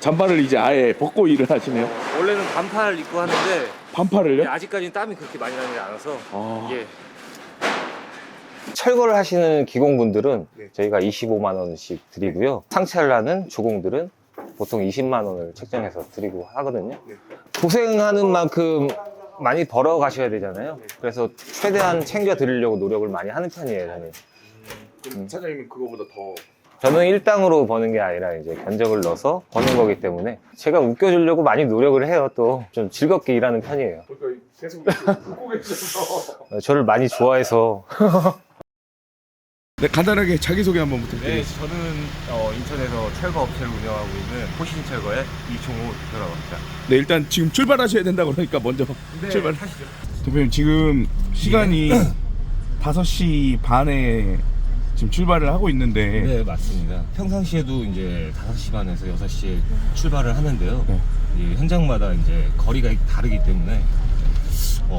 잠바를 이제 아예 벗고 일을 하시네요. 원래는 반팔 입고 하는데 반팔을요? 아직까지는 땀이 그렇게 많이 나지 않아서 예. 철거를 하시는 기공분들은 네. 저희가 25만 원씩 드리고요. 상차를 하는 주공들은 보통 20만 원을 책정해서 드리고 하거든요. 네. 고생하는 만큼 많이 벌어 가셔야 되잖아요. 그래서 최대한 챙겨 드리려고 노력을 많이 하는 편이에요, 저는. 그럼 사장님은 그거보다 더 저는 일당으로 버는 게 아니라 이제 견적을 넣어서 버는 거기 때문에 제가 웃겨주려고 많이 노력을 해요. 또 좀 즐겁게 일하는 편이에요. 그러니까 계속 웃고 계셔서. 저를 많이 좋아해서. 네, 간단하게 자기소개 한번 부탁드립니다. 네, 저는 인천에서 철거 업체를 운영하고 있는 호신철거의 이종우라고 합니다. 네, 일단 지금 출발하셔야 된다고 그러니까 먼저 출발하시죠. 대표님 지금 시간이 5시 반에 지금 출발을 하고 있는데 네, 맞습니다. 평상시에도 이제 5시 반에서 6시에 출발을 하는데요. 네. 이 현장마다 이제 거리가 다르기 때문에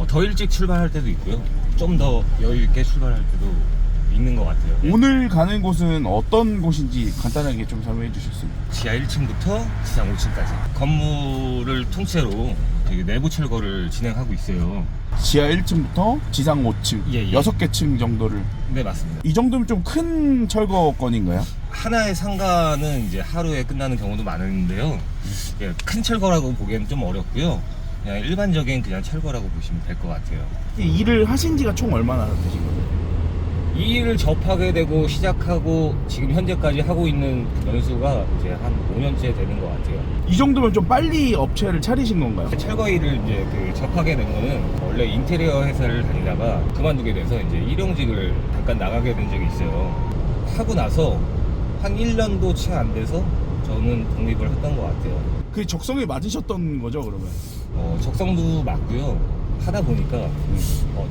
더 일찍 출발할 때도 있고요. 좀 더 여유 있게 출발할 때도 있는 것 같아요. 오늘 가는 곳은 어떤 곳인지 간단하게 좀 설명해 주셨습니다. 지하 1층부터 지상 5층까지 건물을 통째로 되게 내부 철거를 진행하고 있어요. 지하 1층부터 지상 5층, 예. 6개 층 정도를. 네, 맞습니다. 이 정도면 좀 큰 철거 건인가요? 하나의 상가는 이제 하루에 끝나는 경우도 많은데요. 예, 큰 철거라고 보기에는 좀 어렵고요. 그냥 일반적인 그냥 철거라고 보시면 될 것 같아요. 이 일을 하신 지가 총 얼마나 되신 거예요? 이 일을 접하게 되고 시작하고 지금 현재까지 하고 있는 연수가 이제 한 5년째 되는 것 같아요. 이 정도면 좀 빨리 업체를 차리신 건가요? 철거 일을 이제 접하게 된 거는 원래 인테리어 회사를 다니다가 그만두게 돼서 이제 일용직을 잠깐 나가게 된 적이 있어요. 하고 나서 한 1년도 채 안 돼서 저는 독립을 했던 것 같아요. 그 적성에 맞으셨던 거죠, 그러면? 적성도 맞고요. 하다 보니까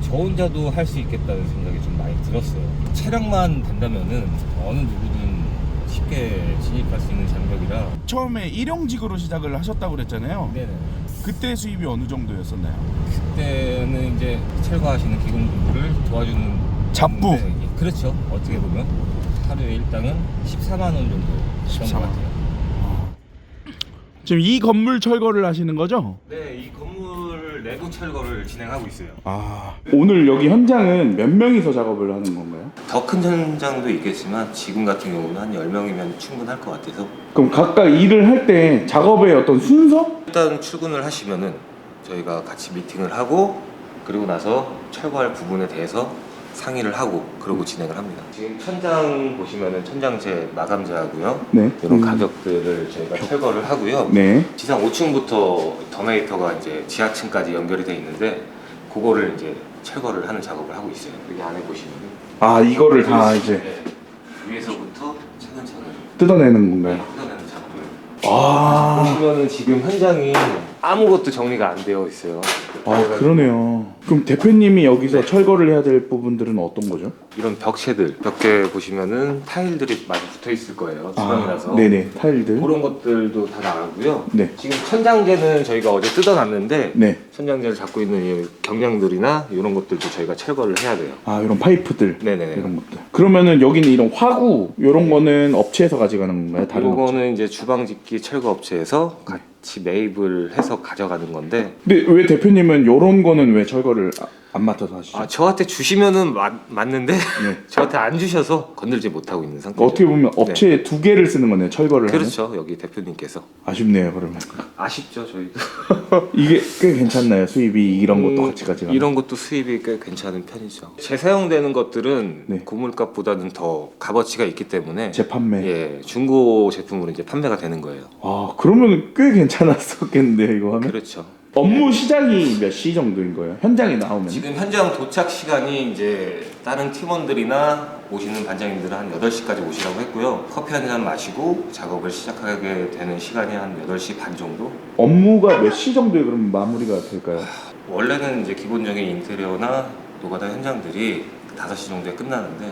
저 혼자도 할 수 있겠다는 생각이 좀 많이 들었어요. 체력만 된다면은 어느 누구든 쉽게 진입할 수 있는 장벽이라. 처음에 일용직으로 시작을 하셨다고 그랬잖아요. 네네. 그때 수입이 어느 정도였었나요? 그때는 이제 철거하시는 기공분들을 도와주는 잡부. 건데, 예, 그렇죠. 어떻게 보면 하루에 일당은 14만 원 정도 했던 14만 것 원. 같아요. 지금 이 건물 철거를 하시는 거죠? 네, 이 건물 내부 철거를 진행하고 있어요. 오늘 여기 현장은 몇 명이서 작업을 하는 건가요? 더 큰 현장도 있겠지만 지금 같은 경우는 한 10명이면 충분할 것 같아서 그럼 각각 일을 할 때 작업의 어떤 순서? 일단 출근을 하시면은 저희가 같이 미팅을 하고 그리고 나서 철거할 부분에 대해서 상의를 하고 그러고 진행을 합니다. 지금 천장 보시면은 천장재 마감재하고요. 네. 이런 가격들을 저희가 철거를 하고요. 네. 지상 5층부터 더메이터가 이제 지하층까지 연결이 돼 있는데 그거를 이제 철거를 하는 작업을 하고 있어요. 여기 안에 보시면은 이거를 다 이제 네, 위에서부터 차근차근 뜯어내는 건가요? 뜯어내는 작업을. 보시면은 지금 현장이 아무것도 정리가 안 되어 있어요. 그러네요. 그럼 대표님이 여기서 철거를 해야 될 부분들은 어떤 거죠? 이런 벽체들, 벽에 보시면은 타일들이 많이 붙어 있을 거예요. 주방이라서. 네네, 타일들. 그런 것들도 다 나가고요. 네. 지금 천장재는 저희가 어제 뜯어놨는데 네. 천장재를 잡고 있는 이 경량들이나 이런 것들도 저희가 철거를 해야 돼요. 이런 파이프들. 네네네. 이런 것들. 그러면은 여기는 이런 화구, 이런 거는 업체에서 가져가는 건가요? 다른 업체? 이거는 이제 주방집기 철거 업체에서 같이 매입을 해서 가져가는 건데. 근데 왜 대표님은 이런 거는 왜 철거를 안 맡아서 하시죠? 저한테 주시면은 맞는데 네. 저한테 안 주셔서 건들지 못하고 있는 상태죠. 어떻게 보면 업체 두 개를 쓰는 거네요, 철거를. 그렇죠. 여기 대표님께서. 아쉽네요, 그러면. 아쉽죠, 저희도. 이게 꽤 괜찮나요, 수입이 이런 것도 같이 가져가면? 이런 것도 수입이 꽤 괜찮은 편이죠. 재사용되는 것들은 네. 고물값보다는 더 값어치가 있기 때문에 재판매. 예, 중고 제품으로 이제 판매가 되는 거예요. 그러면 꽤 괜찮았었겠는데요, 이거 하면? 그렇죠. 업무 시작이 몇 시 정도인 거예요? 현장에 나오면? 지금 현장 도착 시간이 이제 다른 팀원들이나 오시는 반장님들은 한 8시까지 오시라고 했고요. 커피 한 잔 마시고 작업을 시작하게 되는 시간이 한 8시 반 정도? 업무가 몇 시 정도에 그럼 마무리가 될까요? 원래는 이제 기본적인 인테리어나 노가다 현장들이 5시 정도에 끝나는데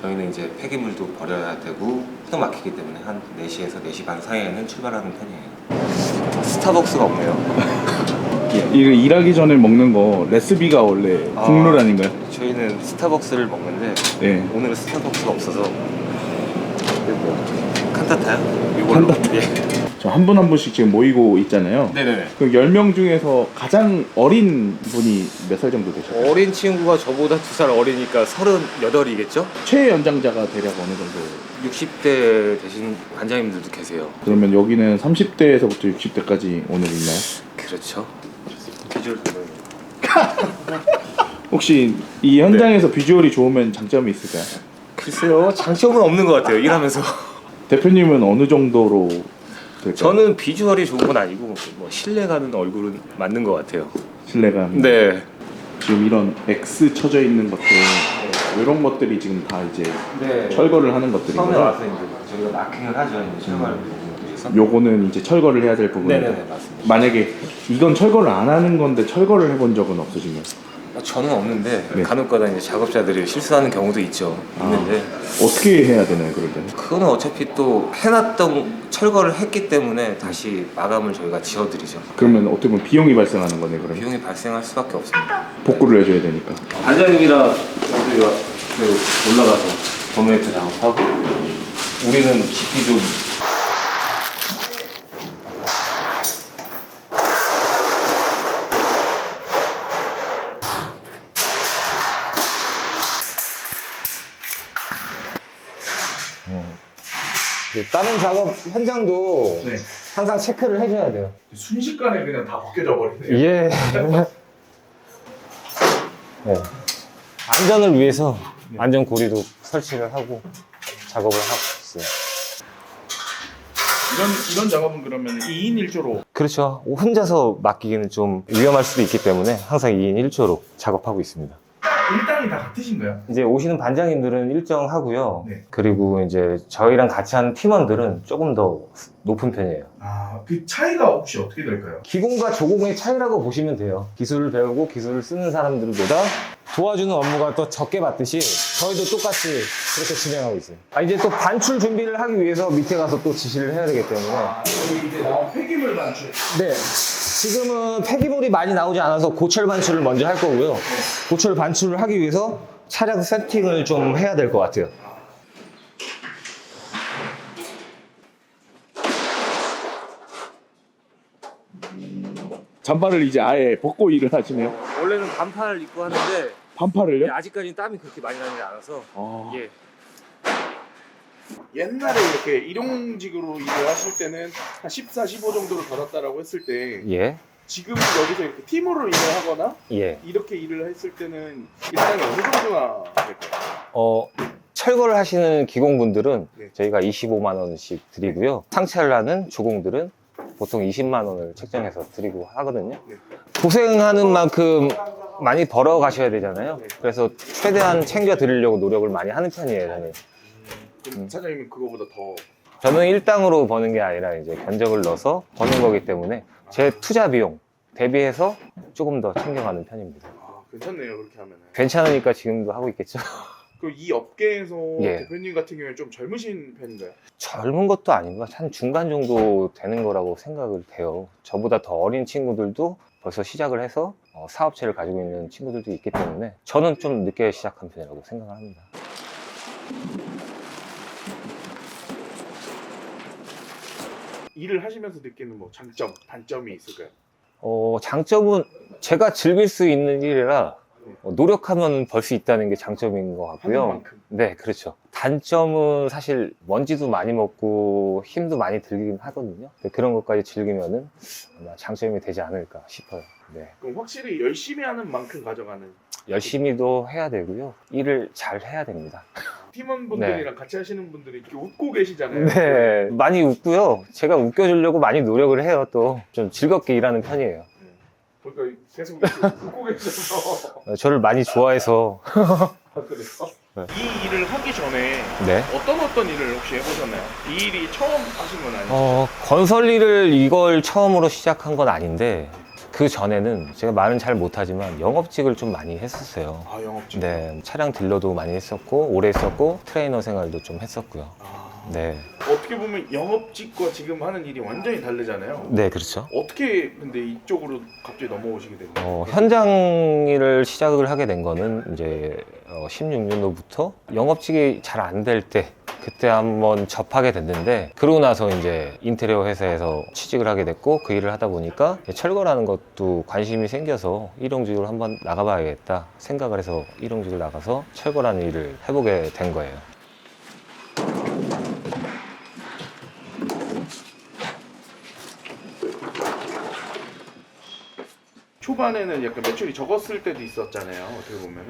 저희는 이제 폐기물도 버려야 되고 또 막히기 때문에 한 4시에서 4시 반 사이에는 출발하는 편이에요. 스타벅스가 없네요. 이거 일하기 전에 먹는 거 레시피가 원래 국룰 아닌가요? 저희는 스타벅스를 먹는데 네. 오늘은 스타벅스가 없어서 칸타타요? 이걸로. 예. 저 한 분 한 분씩 지금 모이고 있잖아요. 네네네. 그 10명 중에서 가장 어린 분이 몇 살 정도 되실까요? 어린 친구가 저보다 2살 어리니까 38이겠죠? 최연장자가 대략 어느 정도? 60대 되신 관장님들도 계세요. 그러면 여기는 30대에서부터 60대까지 오늘 있나요? 그렇죠. 혹시 이 현장에서 비주얼이 좋으면 장점이 있을까요? 글쎄요, 장점은 없는 것 같아요, 일하면서. 대표님은 어느 정도로 될까요? 저는 비주얼이 좋은 건 아니고 뭐 신뢰가는 얼굴은 맞는 것 같아요. 신뢰감. 네. 지금 이런 X 쳐져 있는 것들 이런 것들이 지금 다 이제 네. 철거를 하는 것들인 처음에 거죠? 와서 이제 저희가 마킹을 하죠. 이제 철거를 위해서. 요거는 이제 철거를 해야 될 부분이다. 네네네, 맞습니다. 만약에 이건 철거를 안 하는 건데 철거를 해본 적은 없으신가요? 저는 없는데 네. 간혹가다 이제 작업자들이 실수하는 경우도 있죠. 있는데 어떻게 해야 되나요, 그럴 때는? 그거는 어차피 또 해놨던 철거를 했기 때문에 다시 마감을 저희가 지어드리죠. 그러면 어떻게 보면 비용이 발생하는 거네, 그러면. 비용이 발생할 수밖에 없습니다. 복구를 해줘야 되니까. 반장님이랑 저희가 올라가서 버메이트 작업하고 우리는 깊이 좀 다른 작업 현장도 네. 항상 체크를 해줘야 돼요. 순식간에 그냥 다 벗겨져 버리네요. 예. 네. 안전을 위해서 안전 고리도 설치를 하고 작업을 하고 있어요. 이런 작업은 그러면 2인 1조로. 그렇죠. 혼자서 맡기기는 좀 위험할 수도 있기 때문에 항상 2인 1조로 작업하고 있습니다. 일당이 다 같으신가요? 이제 오시는 반장님들은 일정하고요. 네. 그리고 이제 저희랑 같이 하는 팀원들은 조금 더 높은 편이에요. 아, 그 차이가 혹시 어떻게 될까요? 기공과 조공의 차이라고 보시면 돼요. 기술을 배우고 기술을 쓰는 사람들보다 도와주는 업무가 더 적게 받듯이 저희도 똑같이 그렇게 진행하고 있어요. 이제 또 반출 준비를 하기 위해서 밑에 가서 또 지시를 해야 되기 때문에. 여기 이제 나온 폐기물 반출. 네. 지금은 폐기물이 많이 나오지 않아서 고철 반출을 먼저 할 거고요. 고철 반출을 하기 위해서 차량 세팅을 좀 해야 될 것 같아요. 잠바를 이제 아예 벗고 일을 하시네요. 원래는 반팔을 입고 하는데 반팔을요? 아직까지는 땀이 그렇게 많이 나지 않아서 아. 예. 옛날에 이렇게 일용직으로 일을 하실 때는 한 14, 15 정도를 받았다라고 했을 때 예. 지금 여기서 이렇게 팀으로 일을 하거나 예. 이렇게 일을 했을 때는 일당이 어느 정도나 될까요? 철거를 하시는 기공분들은 네. 저희가 25만 원씩 드리고요. 상차를 하는 조공들은 보통 20만 원을 책정해서 드리고 하거든요. 네. 고생하는 만큼 많이 벌어 가셔야 되잖아요. 그래서 최대한 챙겨 드리려고 노력을 많이 하는 편이에요, 저는. 그럼 사장님은 그거보다 더 저는 일당으로 버는 게 아니라 이제 견적을 넣어서 버는 거기 때문에 제 투자 비용 대비해서 조금 더 챙겨가는 편입니다. 괜찮네요, 그렇게 하면은. 괜찮으니까 지금도 하고 있겠죠. 그럼 이 업계에서 예. 대표님 같은 경우에는 좀 젊으신 편인가요? 젊은 것도 아니고 한 중간 정도 되는 거라고 생각을 해요. 저보다 더 어린 친구들도 벌써 시작을 해서 사업체를 가지고 있는 친구들도 있기 때문에 저는 좀 늦게 시작한 편이라고 생각을 합니다. 일을 하시면서 느끼는 뭐 장점, 단점이 있을까요? 장점은 제가 즐길 수 있는 일이라 노력하면 벌 수 있다는 게 장점인 것 하는 같고요. 만큼. 네, 그렇죠. 단점은 사실 먼지도 많이 먹고 힘도 많이 들긴 하거든요. 근데 그런 것까지 즐기면은 아마 장점이 되지 않을까 싶어요. 네. 그럼 확실히 열심히 하는 만큼 가져가는 열심히도 해야 되고요. 일을 잘 해야 됩니다. 팀원분들이랑 같이 하시는 분들이 이렇게 웃고 계시잖아요. 네, 많이 웃고요. 제가 웃겨주려고 많이 노력을 해요. 또 좀 즐겁게 일하는 편이에요. 그러니까 계속 이렇게 웃고 계셔서 저를 많이 좋아해서. 그래서 네. 이 일을 하기 전에 네. 어떤 일을 혹시 해보셨나요? 이 일이 처음 하신 건 아니죠? 건설 일을 이걸 처음으로 시작한 건 아닌데 그 전에는 제가 말은 잘 못하지만 영업직을 좀 많이 했었어요. 아, 영업직. 네, 차량 딜러도 많이 했었고 오래 했었고 트레이너 생활도 좀 했었고요. 네, 어떻게 보면 영업직과 지금 하는 일이 완전히 다르잖아요. 네 그렇죠. 어떻게 근데 이쪽으로 갑자기 넘어오시게 됐나요? 현장 일을 시작을 하게 된 거는 이제 16년도부터 영업직이 잘 안 될 때 그때 한번 접하게 됐는데 그러고 나서 이제 인테리어 회사에서 취직을 하게 됐고 그 일을 하다 보니까 철거라는 것도 관심이 생겨서 일용직으로 한번 나가봐야겠다 생각을 해서 일용직을 나가서 철거라는 일을 해보게 된 거예요. 초반에는 약간 매출이 적었을 때도 있었잖아요. 어떻게 보면은.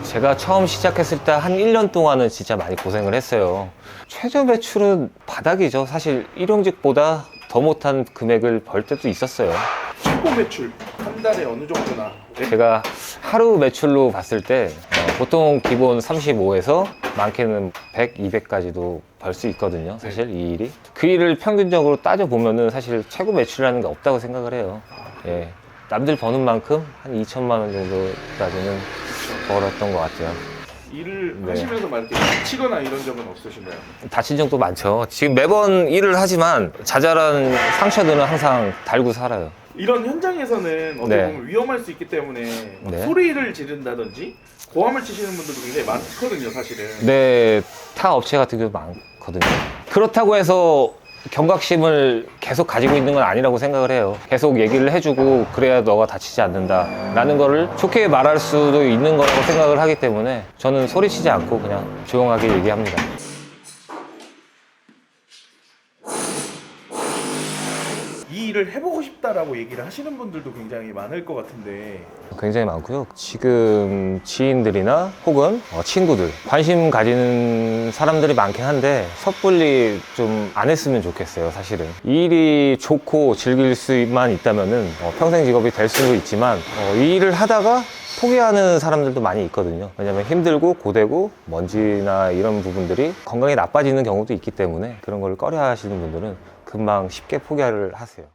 제가 처음 시작했을 때 한 1년 동안은 진짜 많이 고생을 했어요. 최저 매출은 바닥이죠. 사실 일용직보다 더 못한 금액을 벌 때도 있었어요. 최고 매출 한 달에 어느 정도나? 네? 제가 하루 매출로 봤을 때 보통 기본 35에서 많게는 100, 200까지도 벌 수 있거든요. 사실 이 일이. 그 일을 평균적으로 따져보면은 사실 최고 매출이라는 게 없다고 생각을 해요. 예. 남들 버는 만큼 한 2천만 원 정도까지는 벌었던 것 같아요. 일을 네. 하시면서 막 이렇게 다치거나 이런 적은 없으신가요? 다친 적도 많죠. 지금 매번 일을 하지만 자잘한 상처들은 항상 달고 살아요. 이런 현장에서는 어떻게 네. 보면 위험할 수 있기 때문에 막 네. 소리를 지른다든지 고함을 치시는 분들도 굉장히 많거든요, 사실은. 네, 타 업체 같은 경우도 많거든요. 그렇다고 해서 경각심을 계속 가지고 있는 건 아니라고 생각을 해요. 계속 얘기를 해주고 그래야 너가 다치지 않는다 라는 거를 좋게 말할 수도 있는 거라고 생각을 하기 때문에 저는 소리치지 않고 그냥 조용하게 얘기합니다. 이 일을 해보고 싶다라고 얘기를 하시는 분들도 굉장히 많을 것 같은데 굉장히 많고요. 지금 지인들이나 혹은 친구들 관심 가지는 사람들이 많긴 한데 섣불리 좀 안 했으면 좋겠어요. 사실은 이 일이 좋고 즐길 수만 있다면은 평생 직업이 될 수도 있지만 이 일을 하다가 포기하는 사람들도 많이 있거든요. 왜냐면 힘들고 고되고 먼지나 이런 부분들이 건강에 나빠지는 경우도 있기 때문에 그런 걸 꺼려 하시는 분들은 금방 쉽게 포기를 하세요.